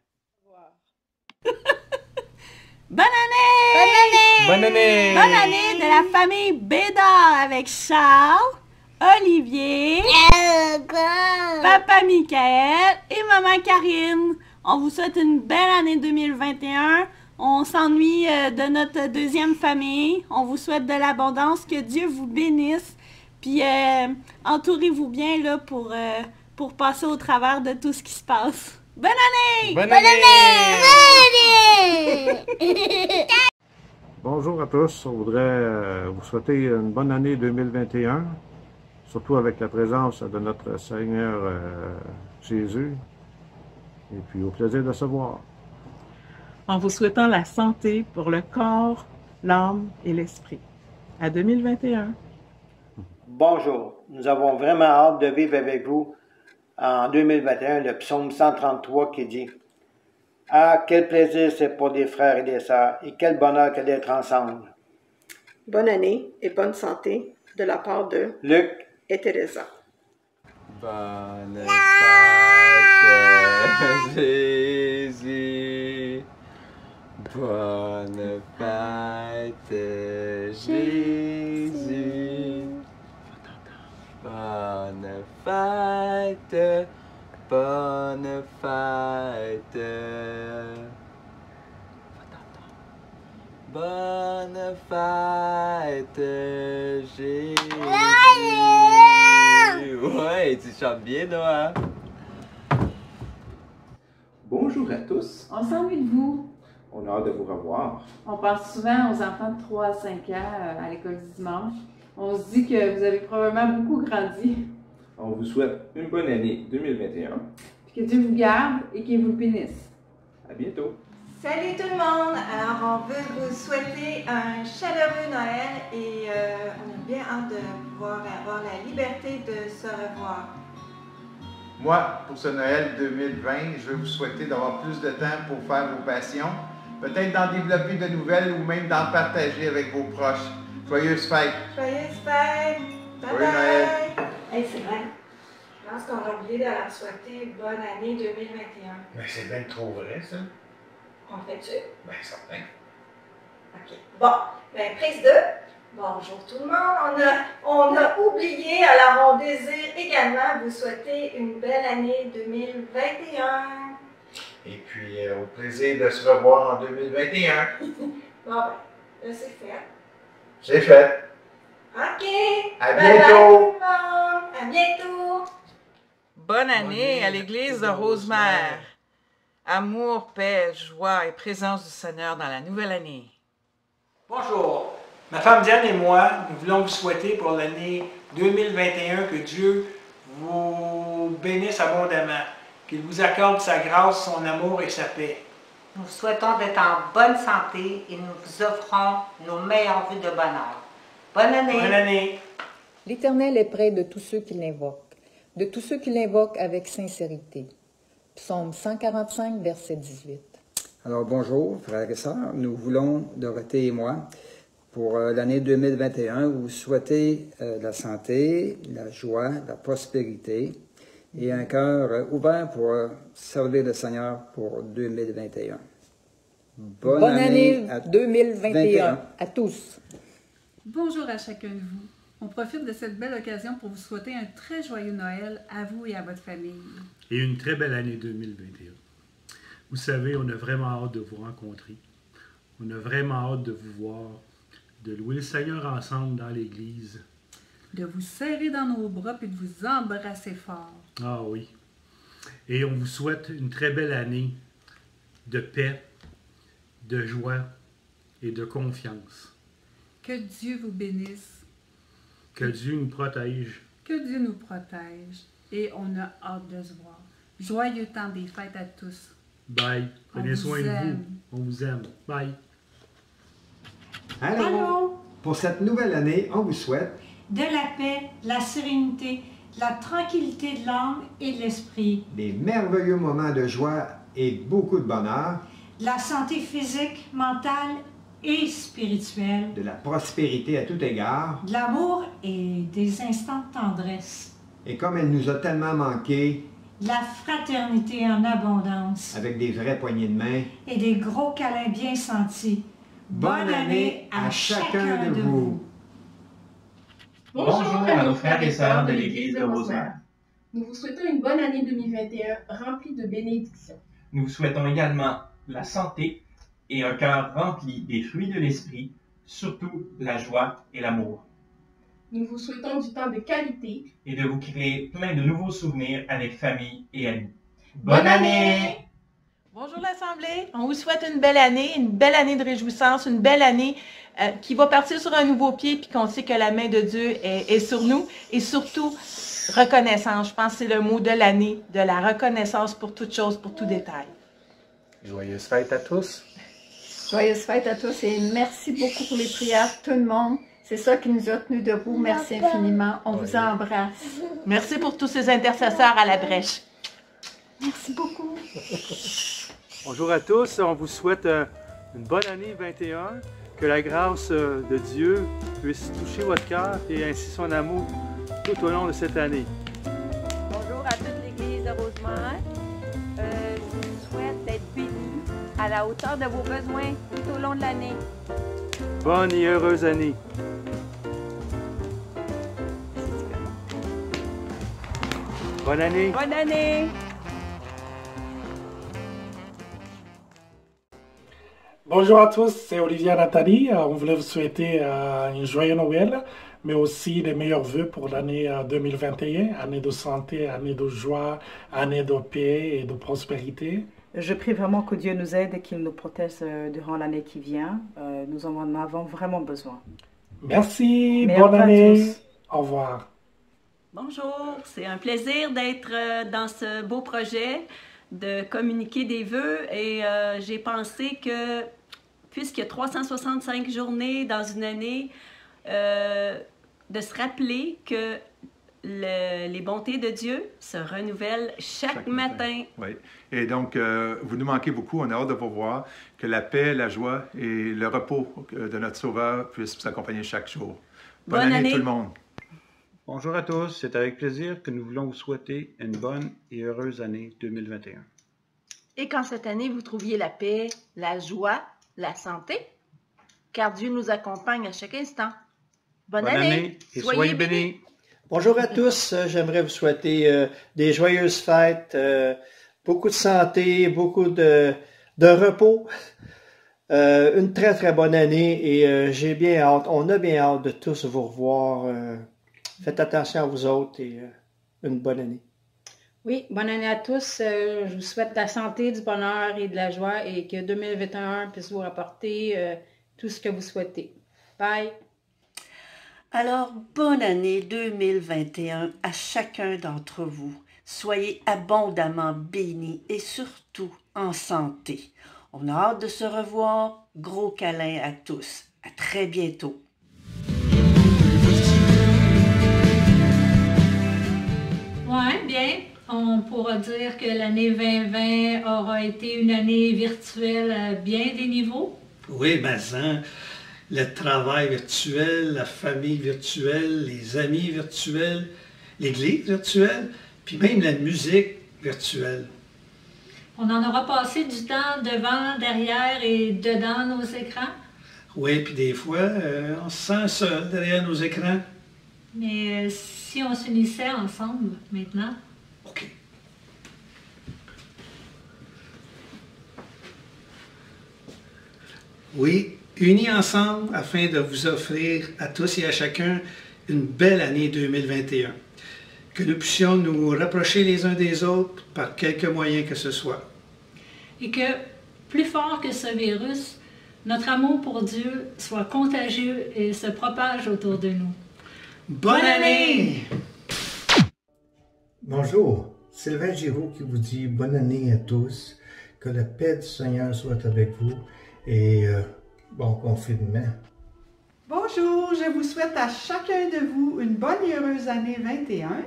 Bonne année! Bonne année! Bonne année! Bonne année de la famille Bédard avec Charles, Olivier, Papa Michael et Maman Karine. On vous souhaite une belle année 2021. On s'ennuie de notre deuxième famille. On vous souhaite de l'abondance. Que Dieu vous bénisse. Puis entourez-vous bien là, pour passer au travers de tout ce qui se passe. Bonne année! Bonne année! Bonjour à tous. On voudrait vous souhaiter une bonne année 2021, surtout avec la présence de notre Seigneur Jésus. Et puis au plaisir de se voir. En vous souhaitant la santé pour le corps, l'âme et l'esprit. À 2021. Bonjour. Nous avons vraiment hâte de vivre avec vous en 2021 le psaume 133 qui dit « Ah, quel plaisir c'est pour des frères et des sœurs, et quel bonheur que d'être ensemble. » Bonne année et bonne santé de la part de Luc et Teresa. Bonne fête, Jésus. Bonne fête, Jésus. Bonne fête, bonne fête. Bonne fête, Jésus. Ouais, tu chantes bien, Noah. Bonjour à tous. On s'ennuie de vous. On a hâte de vous revoir. On pense souvent aux enfants de 3 à 5 ans à l'école du dimanche. On se dit que vous avez probablement beaucoup grandi. On vous souhaite une bonne année 2021. Puis que Dieu vous garde et qu'il vous bénisse. À bientôt. Salut tout le monde! Alors, on veut vous souhaiter un chaleureux Noël et on a bien hâte de pouvoir avoir la liberté de se revoir. Moi, pour ce Noël 2020, je vais vous souhaiter d'avoir plus de temps pour faire vos passions, peut-être d'en développer de nouvelles ou même d'en partager avec vos proches. Joyeuses fêtes! Joyeuses fêtes! Bye Joyeux bye! Noël! Hey, c'est vrai. Je pense qu'on a oublié de leur souhaiter bonne année 2021. Mais c'est bien trop vrai, ça. On fait-tu? Ben, certain. OK. Bon, ben, prise 2. Bonjour tout le monde. On a oublié, alors on désire également vous souhaiter une belle année 2021. Et puis, au plaisir de se revoir en 2021. Bon, ben, là, c'est fait. C'est fait. OK. À Bye bientôt. bye tout le monde. À bientôt. Bonne année à l'église de Rosemère. Amour, paix, joie et présence du Seigneur dans la nouvelle année. Bonjour. Ma femme Diane et moi, nous voulons vous souhaiter pour l'année 2021 que Dieu vous bénisse abondamment, qu'il vous accorde sa grâce, son amour et sa paix. Nous souhaitons d'être en bonne santé et nous vous offrons nos meilleurs vœux de bonheur. Bonne année! Bonne année! L'Éternel est près de tous ceux qui l'invoquent, de tous ceux qui l'invoquent avec sincérité. Psaume 145, verset 18. Alors bonjour, frères et sœurs. Nous voulons, Dorothée et moi, pour l'année 2021, vous souhaiter la santé, la joie, la prospérité et un cœur ouvert pour servir le Seigneur pour 2021. Bonne année 2021 à tous. Bonjour à chacun de vous. On profite de cette belle occasion pour vous souhaiter un très joyeux Noël à vous et à votre famille. Et une très belle année 2021. Vous savez, on a vraiment hâte de vous rencontrer. On a vraiment hâte de vous voir, de louer le Seigneur ensemble dans l'Église. De vous serrer dans nos bras et de vous embrasser fort. Ah oui. Et on vous souhaite une très belle année de paix, de joie et de confiance. Que Dieu vous bénisse. Que Dieu nous protège. Que Dieu nous protège. Et on a hâte de se voir. Joyeux temps des fêtes à tous. Bye. Prenez soin de vous. On vous aime. Bye. Allô. Pour cette nouvelle année, on vous souhaite de la paix, de la sérénité, de la tranquillité de l'âme et de l'esprit. Des merveilleux moments de joie et beaucoup de bonheur. De la santé physique, mentale et spirituelle. De la prospérité à tout égard. De l'amour et des instants de tendresse. Et comme elle nous a tellement manqué, de la fraternité en abondance. Avec des vraies poignées de main. Et des gros câlins bien sentis. Bonne année à chacun de vous. Bonjour à nos frères et sœurs de l'Église de Rosemère. Nous vous souhaitons une bonne année 2021 remplie de bénédictions. Nous vous souhaitons également la santé et un cœur rempli des fruits de l'Esprit, surtout la joie et l'amour. Nous vous souhaitons du temps de qualité et de vous créer plein de nouveaux souvenirs avec famille et amis. Bonne année! Bonjour l'Assemblée, on vous souhaite une belle année de réjouissance, une belle année qui va partir sur un nouveau pied puis qu'on sait que la main de Dieu est sur nous et surtout reconnaissance. Je pense que c'est le mot de l'année, de la reconnaissance pour toute chose, pour tout détail. Joyeuses fêtes à tous. Joyeuses fêtes à tous et merci beaucoup pour les prières, tout le monde. C'est ça qui nous a tenus debout. Merci infiniment. On vous embrasse. Merci pour tous ces intercesseurs à la brèche. Merci beaucoup. Bonjour à tous. On vous souhaite une bonne année 21. Que la grâce de Dieu puisse toucher votre cœur et ainsi son amour tout au long de cette année. Bonjour à toute l'Église de Rosemère. Je vous souhaite d'être bénis à la hauteur de vos besoins tout au long de l'année. Bonne et heureuse année. Bonne année. Bonne année. Bonjour à tous, c'est Olivia Nathalie. On voulait vous souhaiter un joyeux Noël, mais aussi les meilleurs vœux pour l'année 2021, année de santé, année de joie, année de paix et de prospérité. Je prie vraiment que Dieu nous aide et qu'il nous protège durant l'année qui vient. Nous en avons vraiment besoin. Merci, bonne année. Au revoir. Bonjour, c'est un plaisir d'être dans ce beau projet, de communiquer des vœux et j'ai pensé que puisqu'il y a 365 journées dans une année, de se rappeler que les bontés de Dieu se renouvellent chaque matin. Oui. Et donc, vous nous manquez beaucoup. On a hâte de vous voir. Que la paix, la joie et le repos de notre Sauveur puissent vous accompagner chaque jour. Bonne année tout le monde. Bonjour à tous. C'est avec plaisir que nous voulons vous souhaiter une bonne et heureuse année 2021. Et qu'en cette année, vous trouviez la paix, la joie, la santé, car Dieu nous accompagne à chaque instant. Bonne année et soyez bénis. Bonjour à tous, j'aimerais vous souhaiter des joyeuses fêtes, beaucoup de santé, beaucoup de repos, une très très bonne année et j'ai bien hâte, on a bien hâte de tous vous revoir. Faites attention à vous autres et une bonne année. Oui, bonne année à tous. Je vous souhaite de la santé, du bonheur et de la joie et que 2021 puisse vous rapporter tout ce que vous souhaitez. Bye! Alors, bonne année 2021 à chacun d'entre vous. Soyez abondamment bénis et surtout en santé. On a hâte de se revoir. Gros câlin à tous. À très bientôt. Ouais, bien. On pourra dire que l'année 2020 aura été une année virtuelle à bien des niveaux. Oui, mais hein, le travail virtuel, la famille virtuelle, les amis virtuels, l'église virtuelle, puis même la musique virtuelle. On en aura passé du temps devant, derrière et dedans nos écrans. Oui, puis des fois, on se sent seul derrière nos écrans. Mais si on s'unissait ensemble maintenant? OK. Oui, unis ensemble afin de vous offrir à tous et à chacun une belle année 2021. Que nous puissions nous rapprocher les uns des autres par quelque moyen que ce soit. Et que, plus fort que ce virus, notre amour pour Dieu soit contagieux et se propage autour de nous. Bonne année! Bonjour, Sylvain Giroux qui vous dit bonne année à tous, que la paix du Seigneur soit avec vous et bon confinement. Bonjour, je vous souhaite à chacun de vous une bonne et heureuse année 21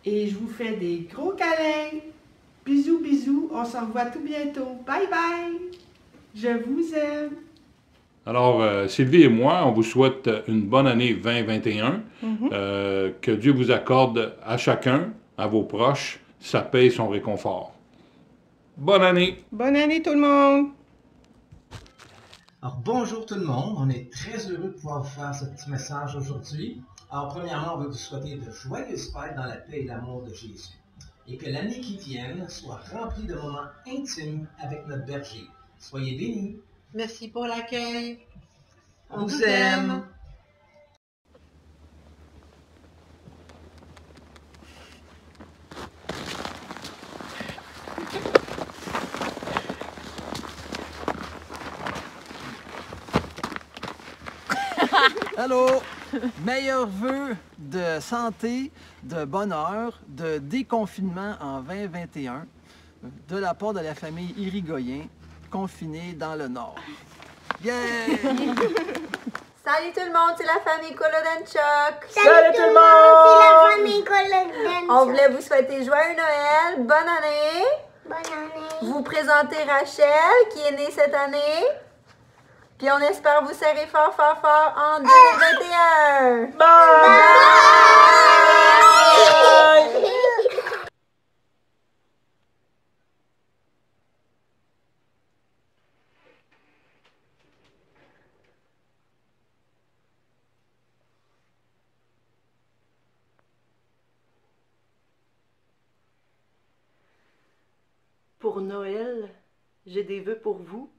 et je vous fais des gros câlins. Bisous, bisous, on se revoit tout bientôt. Bye bye! Je vous aime! Alors, Sylvie et moi, on vous souhaite une bonne année 2021. Que Dieu vous accorde à chacun, à vos proches, sa paix et son réconfort. Bonne année! Bonne année tout le monde! Alors, bonjour tout le monde. On est très heureux de pouvoir vous faire ce petit message aujourd'hui. Alors, premièrement, on veut vous souhaiter de joyeuses fêtes dans la paix et l'amour de Jésus. Et que l'année qui vient soit remplie de moments intimes avec notre berger. Soyez bénis. Merci pour l'accueil. On vous aime. Allô! Meilleurs vœux de santé, de bonheur, de déconfinement en 2021 de la part de la famille Irigoyen, confinée dans le Nord. Yeah! Salut tout le monde, c'est la famille Kolodenchuk! Salut tout le monde! C'est la famille Kolodenchuk! On voulait vous souhaiter joyeux Noël, bonne année! Bonne année! Vous présenter Rachel, qui est née cette année. Puis on espère vous serrer fort, fort, fort en 2021! Bye! Bye! Pour Noël, j'ai des vœux pour vous.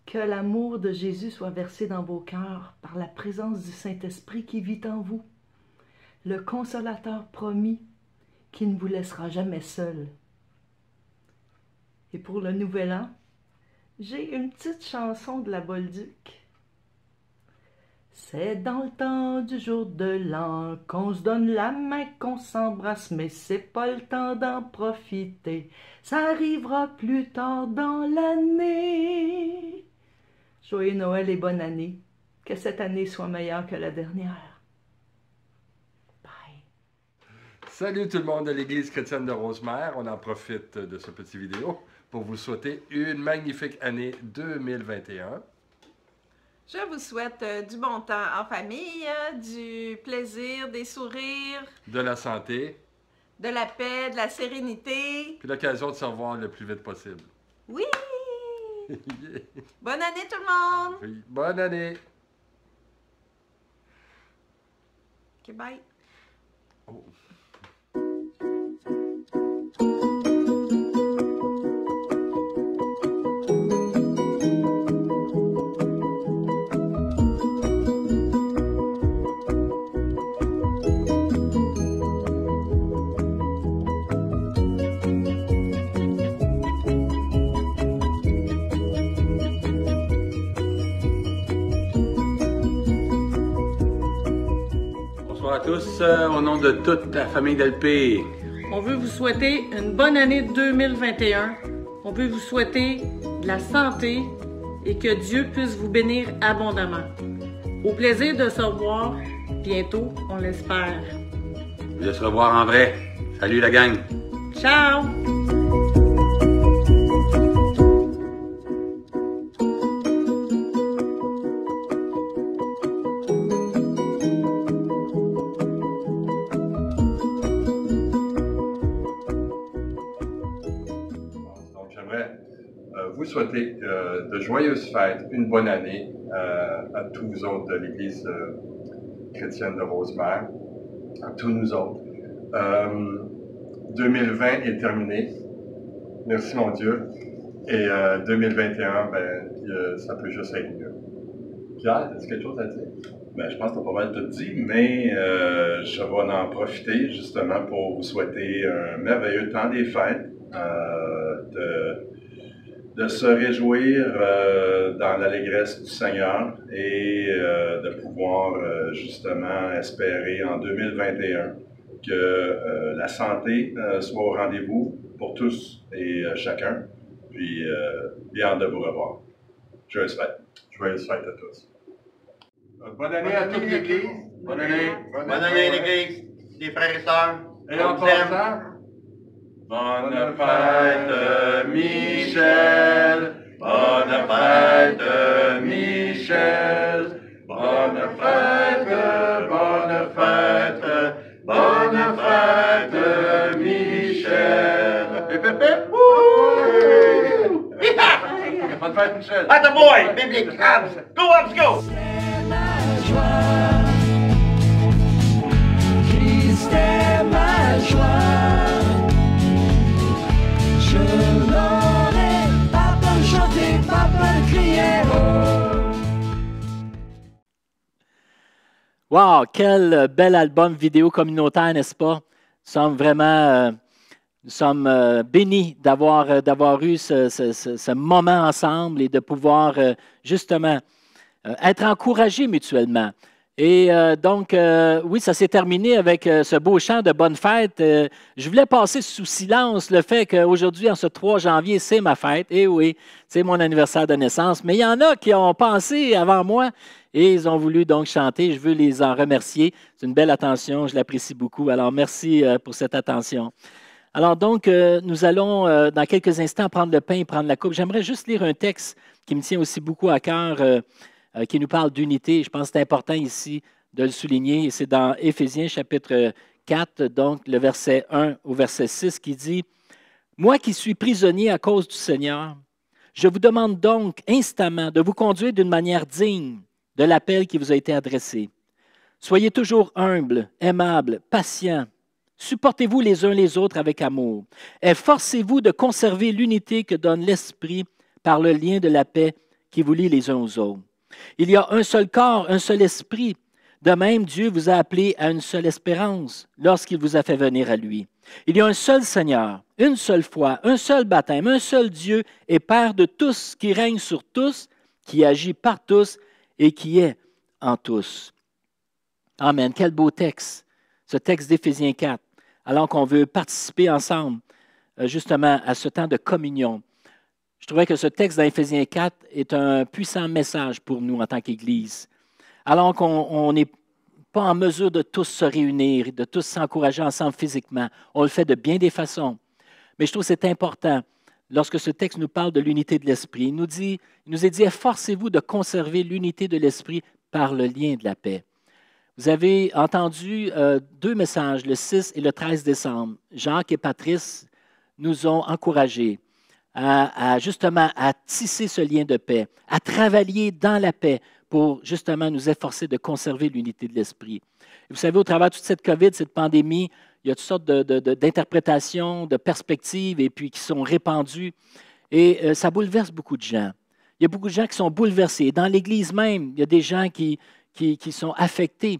Que l'amour de Jésus soit versé dans vos cœurs par la présence du Saint-Esprit qui vit en vous. Le consolateur promis qui ne vous laissera jamais seul. Et pour le nouvel an, j'ai une petite chanson de la Bolduc. C'est dans le temps du jour de l'an qu'on se donne la main, qu'on s'embrasse, mais c'est pas le temps d'en profiter. Ça arrivera plus tard dans l'année. Joyeux Noël et bonne année. Que cette année soit meilleure que la dernière. Bye. Salut tout le monde de l'Église chrétienne de Rosemère. On en profite de ce petit vidéo pour vous souhaiter une magnifique année 2021. Je vous souhaite du bon temps en famille, du plaisir, des sourires, De la santé. de la paix, de la sérénité. Puis l'occasion de se revoir le plus vite possible. Oui! Bonne année tout le monde! Oui, bonne année! Ok, bye! Oh. Bonjour à tous, au nom de toute la famille Delpé. On veut vous souhaiter une bonne année 2021. On veut vous souhaiter de la santé et que Dieu puisse vous bénir abondamment. Au plaisir de se revoir bientôt, on l'espère. De se revoir en vrai. Salut la gang. Ciao! Vous souhaiter de joyeuses fêtes, une bonne année à tous vous autres de l'Église chrétienne de Rosemère, à tous nous autres. 2020 est terminé, merci mon Dieu, et 2021, ça peut juste être mieux. Pierre, as-tu quelque chose à dire? Je pense que tu as pas mal tout dit, mais je vais en profiter justement pour vous souhaiter un merveilleux temps des fêtes, de se réjouir dans l'allégresse du Seigneur et de pouvoir justement espérer en 2021 que la santé soit au rendez-vous pour tous et chacun. Puis bien hâte de vous revoir. Joyeuses fêtes. Joyeuses fêtes à tous. Bonne année à toute l'Église. Bonne année. Bonne année l'Église. Les frères et sœurs. Et en passant, bonne fête, Michel. Bonne fête, Michel. Bonne fête, bonne fête. Bonne fête, Michel. Hip, hip, hip. Bonne fête, Michel. That's a boy. Big hands. Go, let's go. Christ est ma joie. Je l'aurai, papa le chanter, papa le crier. Wow, quel bel album vidéo communautaire, n'est-ce pas? Nous sommes bénis d'avoir eu ce moment ensemble et de pouvoir justement être encouragés mutuellement. Et donc, oui, ça s'est terminé avec ce beau chant de bonne fête. Je voulais passer sous silence le fait qu'aujourd'hui, en ce 3 janvier, c'est ma fête. Et oui, c'est mon anniversaire de naissance. Mais il y en a qui ont pensé avant moi et ils ont voulu donc chanter. Je veux les en remercier. C'est une belle attention, je l'apprécie beaucoup. Alors, merci pour cette attention. Alors donc, nous allons dans quelques instants prendre le pain et prendre la coupe. J'aimerais juste lire un texte qui me tient aussi beaucoup à cœur, qui nous parle d'unité. Je pense que c'est important ici de le souligner. C'est dans Éphésiens chapitre 4, donc le verset 1 au verset 6 qui dit « Moi qui suis prisonnier à cause du Seigneur, je vous demande donc instamment de vous conduire d'une manière digne de l'appel qui vous a été adressé. Soyez toujours humbles, aimables, patients. Supportez-vous les uns les autres avec amour. Efforcez-vous de conserver l'unité que donne l'Esprit par le lien de la paix qui vous lie les uns aux autres. Il y a un seul corps, un seul esprit. De même, Dieu vous a appelé à une seule espérance lorsqu'il vous a fait venir à lui. Il y a un seul Seigneur, une seule foi, un seul baptême, un seul Dieu et Père de tous, qui règne sur tous, qui agit par tous et qui est en tous. » Amen. Quel beau texte, ce texte d'Éphésiens 4. Alors qu'on veut participer ensemble justement à ce temps de communion. Je trouvais que ce texte d'Éphésiens 4 est un puissant message pour nous en tant qu'Église. Alors qu'on n'est pas en mesure de tous se réunir, de tous s'encourager ensemble physiquement. On le fait de bien des façons. Mais je trouve que c'est important lorsque ce texte nous parle de l'unité de l'Esprit. Il nous est dit, efforcez-vous de conserver l'unité de l'Esprit par le lien de la paix. Vous avez entendu 2 messages, le 6 et le 13 décembre. Jacques et Patrice nous ont encouragés justement à tisser ce lien de paix, à travailler dans la paix pour justement nous efforcer de conserver l'unité de l'esprit. Et vous savez, au travers de toute cette COVID, cette pandémie, il y a toutes sortes d'interprétations, de perspectives et puis qui sont répandues. Et ça bouleverse beaucoup de gens. Il y a beaucoup de gens qui sont bouleversés. Dans l'Église même, il y a des gens qui sont affectés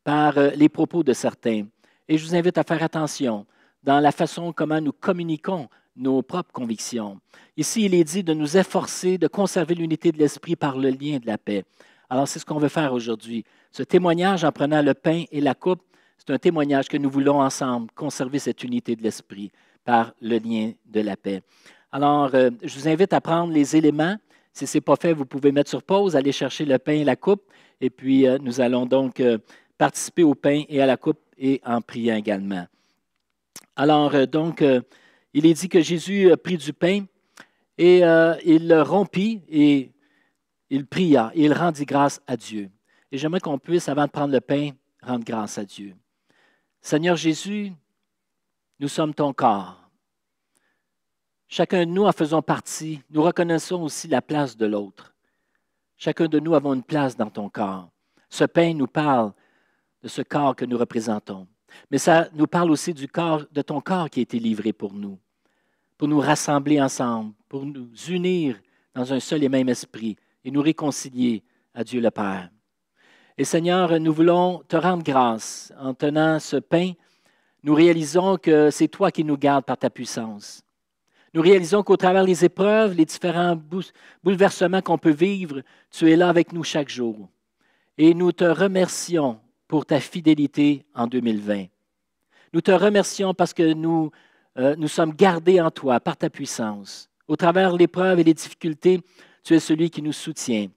par les propos de certains. Et je vous invite à faire attention dans la façon comment nous communiquons nos propres convictions. Ici, il est dit de nous efforcer de conserver l'unité de l'esprit par le lien de la paix. Alors, c'est ce qu'on veut faire aujourd'hui. Ce témoignage, en prenant le pain et la coupe, C'est un témoignage que nous voulons ensemble conserver cette unité de l'esprit par le lien de la paix. Alors, je vous invite à prendre les éléments. Si ce n'est pas fait, vous pouvez mettre sur pause, aller chercher le pain et la coupe. Et puis, nous allons donc participer au pain et à la coupe et en priant également. Alors, il est dit que Jésus prit du pain et il le rompit et il pria et il rendit grâce à Dieu. Et j'aimerais qu'on puisse, avant de prendre le pain, rendre grâce à Dieu. Seigneur Jésus, nous sommes ton corps. Chacun de nous en faisons partie. Nous reconnaissons aussi la place de l'autre. Chacun de nous avons une place dans ton corps. Ce pain nous parle de ce corps que nous représentons. Mais ça nous parle aussi du corps, de ton corps qui a été livré pour nous rassembler ensemble, pour nous unir dans un seul et même esprit et nous réconcilier à Dieu le Père. Et Seigneur, nous voulons te rendre grâce. En tenant ce pain, nous réalisons que c'est toi qui nous gardes par ta puissance. Nous réalisons qu'au travers des épreuves, les différents bouleversements qu'on peut vivre, tu es là avec nous chaque jour. Et nous te remercions pour ta fidélité en 2020. Nous te remercions parce que nous sommes gardés en toi par ta puissance. Au travers l'épreuve et les difficultés, tu es celui qui nous soutient.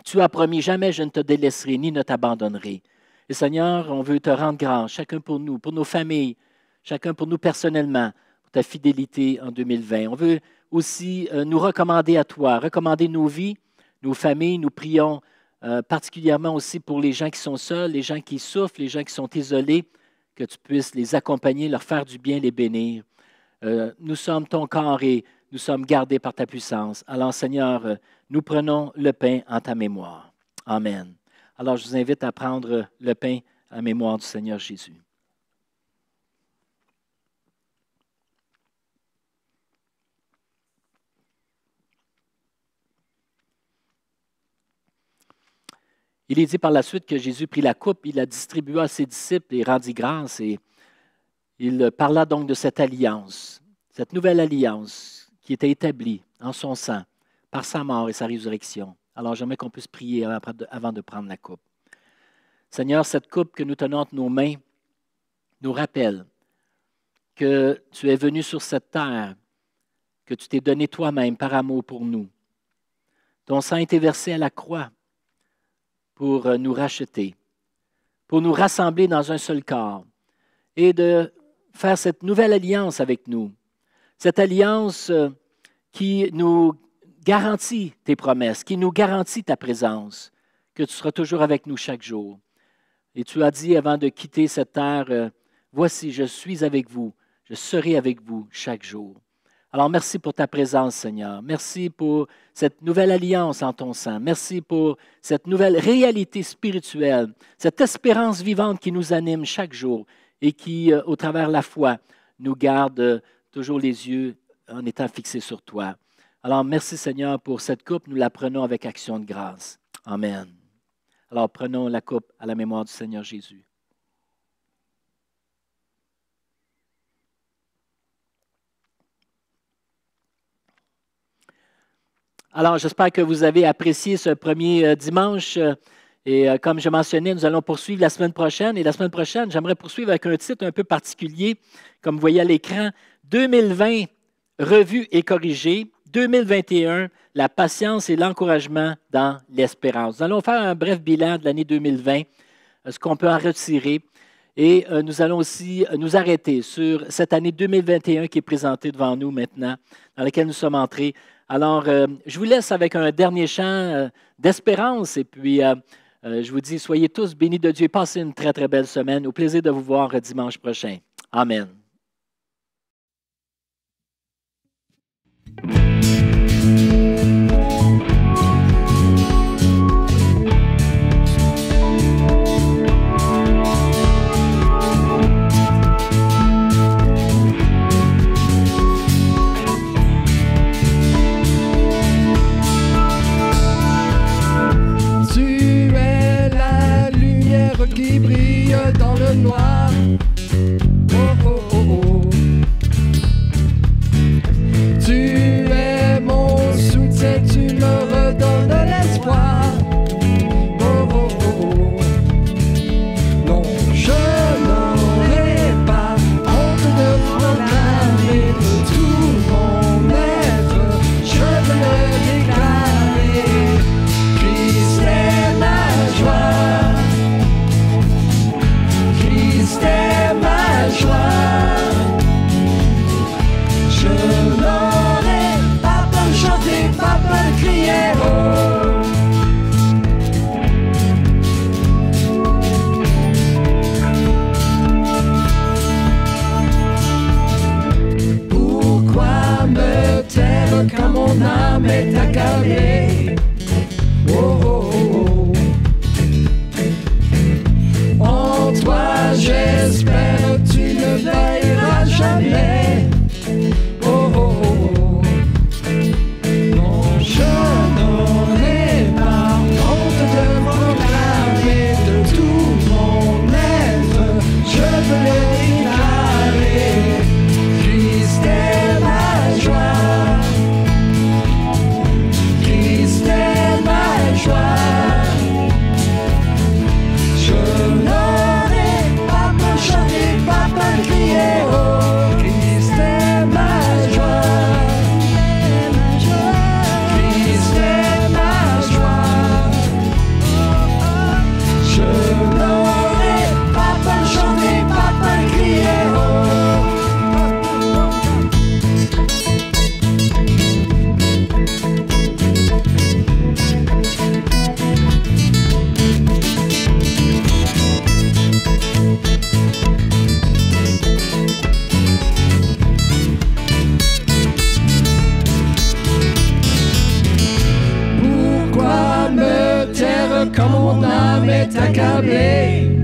Tu as promis, jamais je ne te délaisserai ni ne t'abandonnerai. Et Seigneur, on veut te rendre grâce, chacun pour nous, pour nos familles, chacun pour nous personnellement, pour ta fidélité en 2020. On veut aussi nous recommander à toi, recommander nos vies, nos familles. Nous prions particulièrement aussi pour les gens qui sont seuls, les gens qui souffrent, les gens qui sont isolés, que tu puisses les accompagner, leur faire du bien, les bénir. Nous sommes ton corps et nous sommes gardés par ta puissance. Alors, Seigneur, nous prenons le pain en ta mémoire. Amen. Alors, je vous invite à prendre le pain en mémoire du Seigneur Jésus. Il est dit par la suite que Jésus prit la coupe, il la distribua à ses disciples et rendit grâce. Et il parla donc de cette alliance, cette nouvelle alliance qui était établie en son sang par sa mort et sa résurrection. Alors j'aimerais qu'on puisse prier avant de prendre la coupe. Seigneur, cette coupe que nous tenons entre nos mains nous rappelle que tu es venu sur cette terre, que tu t'es donné toi-même par amour pour nous. Ton sang a été versé à la croix pour nous racheter, pour nous rassembler dans un seul corps et de faire cette nouvelle alliance avec nous. Cette alliance qui nous garantit tes promesses, qui nous garantit ta présence, que tu seras toujours avec nous chaque jour. Et tu as dit avant de quitter cette terre, voici, je suis avec vous, je serai avec vous chaque jour. Alors, merci pour ta présence, Seigneur. Merci pour cette nouvelle alliance en ton sang. Merci pour cette nouvelle réalité spirituelle, cette espérance vivante qui nous anime chaque jour et qui, au travers de la foi, nous garde toujours les yeux en étant fixés sur toi. Alors, merci, Seigneur, pour cette coupe. Nous la prenons avec action de grâce. Amen. Alors, prenons la coupe à la mémoire du Seigneur Jésus. Alors, j'espère que vous avez apprécié ce premier dimanche. Et comme je mentionnais, nous allons poursuivre la semaine prochaine. Et la semaine prochaine, j'aimerais poursuivre avec un titre un peu particulier, comme vous voyez à l'écran, 2020, revue et corrigée. 2021, la patience et l'encouragement dans l'espérance. Nous allons faire un bref bilan de l'année 2020, ce qu'on peut en retirer. Et nous allons aussi nous arrêter sur cette année 2021 qui est présentée devant nous maintenant, dans laquelle nous sommes entrés. Alors, je vous laisse avec un dernier chant d'espérance et puis je vous dis, soyez tous bénis de Dieu et passez une très, très belle semaine. Au plaisir de vous voir dimanche prochain. Amen. Qui brille dans le noir. Oh oh oh oh. Tu es mon soutien, tu me redonnes l'espoir. Oh oh oh oh. Non, je papa criait oh. Pourquoi me taire quand mon âme est accablée? Oh, oh, oh. En toi j'espère tu ne veilleras jamais. Oh, oh, oh. Non, je n'aurai pas honte de proclamer de tout mon être. Je veux le déclarer. Christ est ma joie. Christ est ma joie. Je n'aurai pas peur, chanter, pas peur, crier oh. Christ est ma joie. Christ est ma joie. Je n'aurai pas peur, chanter, pas peur, crier oh. Pourquoi me taire quand mon âme est accablée?